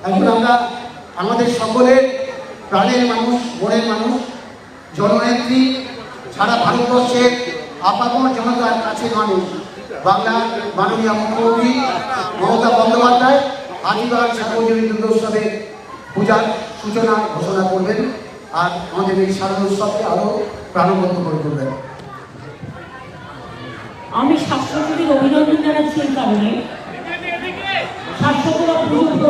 এখন আমরা আমাদের সকলের প্রাণের মানুষ, মনের মানুষ, জননেত্রী, সারা ভারতবর্ষের আপামর জনতার কাছে মানুষ, বাংলার মাননীয় মুখ্যমন্ত্রী মমতা বন্দ্যোপাধ্যায় হাতিবাগান সার্বজনীন দুর্গোৎসবের পূজার সূচনা ঘোষণা করবেন আর আমাদের এই শারদ উৎসবকে আরও প্রাণবন্ত করে তুলবেন। আমি শাশ্বতীর অভিনন্দন জানাচ্ছি এই কারণে, শাশ্বতরা পুজো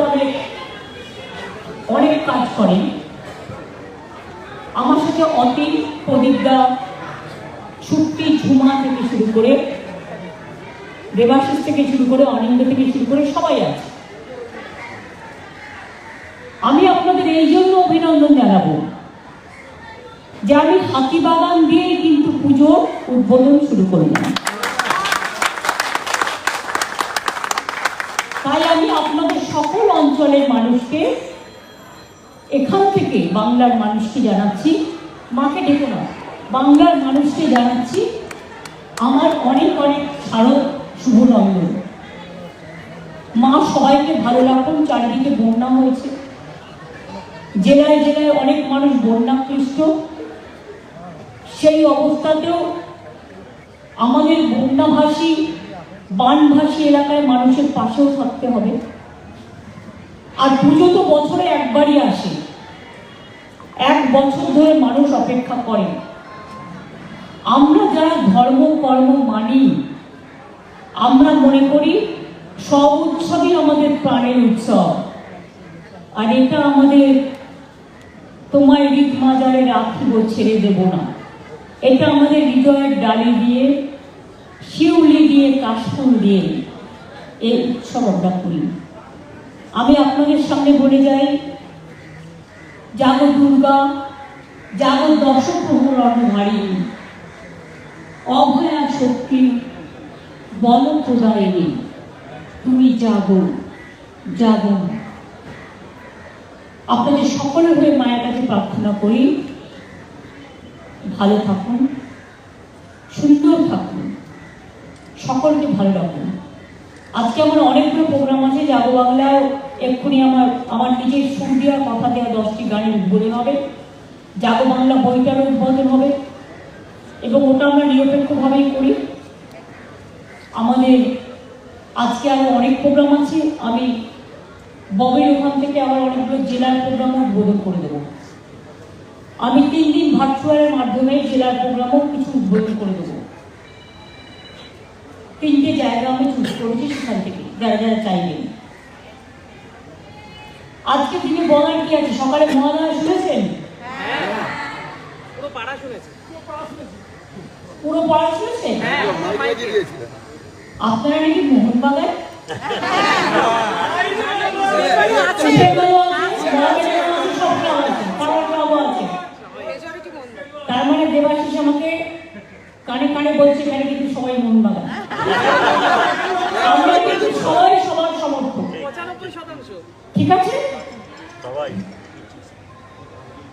অনেক কাজ করেন। আমার সাথে অতীন, প্রদীপদা, সুক্তি, ঝুমা থেকে শুরু করে, দেবাশিস থেকে শুরু করে, অনিন্দ থেকে শুরু করে সবাই আছে। আমি আপনাদের এই জন্য অভিনন্দন জানাবো যে আমি হাতিবাগান দিয়েই কিন্তু পুজোর উদ্বোধন শুরু করলাম। তাই আমি আপনাদের সকল অঞ্চলের মানুষকে এখান থেকে বাংলার মানুষকে জানাচ্ছি, মাকে ডেকো না, বাংলার মানুষকে জানাচ্ছি আমার অনেক অনেক শারদ শুভনন্দন। মা সবাইকে ভালো রাখুন। চারিদিকে বন্যা হয়েছে, জেলায় জেলায় অনেক মানুষ বন্যাক্লিষ্ট। সেই অবস্থাতেও আমাদের বন্যাভাসী, বানভাসী এলাকায় মানুষের পাশেও থাকতে হবে। আর পুজো তো বছরে একবারই আসে, এক বছর ধরে মানুষ অপেক্ষা করে। আমরা যারা ধর্ম কর্ম মানি, আমরা মনে করি সব উৎসবই আমাদের প্রাণের উৎসব। আর এটা আমাদের তোমায় রিক মাজারে রাখিব ছেড়ে দেব না, এটা আমাদের হৃদয়ের ডালি দিয়ে, শিউলি দিয়ে, কাশফুল দিয়ে এই উৎসব আমরা করি। আমি আপনাদের সামনে বলে যাই, জাগো দুর্গা, জাগো দশপ্রহর রণধারী, অভয়া শক্তি বল প্রদায়িনী, তুমি জাগো জাগো। আপনাদের সকলের হয়ে মায়ের কাছে প্রার্থনা করি, ভালো থাকুন, সুন্দর থাকুন, সকলকে ভালো রাখুন। আজকে আমার অনেকগুলো প্রোগ্রাম আছে। জাগো বাংলায় এক্ষুনি আমার নিজের সুর দেওয়া, কথা দেওয়া 10টি গানের উদ্বোধন হবে। জাগো বাংলা বইটারও উদ্বোধন হবে এবং ওটা আমরা নিরপেক্ষভাবেই করি। আমাদের আজকে আরও অনেক প্রোগ্রাম আছে। আমি ববের ওখান থেকে আবার অনেকগুলো জেলার প্রোগ্রামও উদ্বোধন করে দেবো। আমি 3 দিন ভার্চুয়ালের মাধ্যমে জেলার প্রোগ্রামও কিছু উদ্বোধন করে দেবো। 3টে জায়গা আমি চুজ করেছি, সেখান থেকে যারা যারা চাইবেন। আজকে দিনে বলার কি আছে? সকালে মহালয়া শুনেছেন? পুরো পাড়া শুনেছে। আপনারা নাকি মোহনবাগান তার মানে দেবাশিস আমাকে কানে কানে বলছে এখানে কিন্তু সবাই মোহনবাগান। আমরা কিন্তু সবাই সবার সমর্থক, 95%। ঠিক আছে,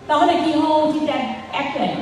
তাহলে কি হওয়া উচিত? একটাই,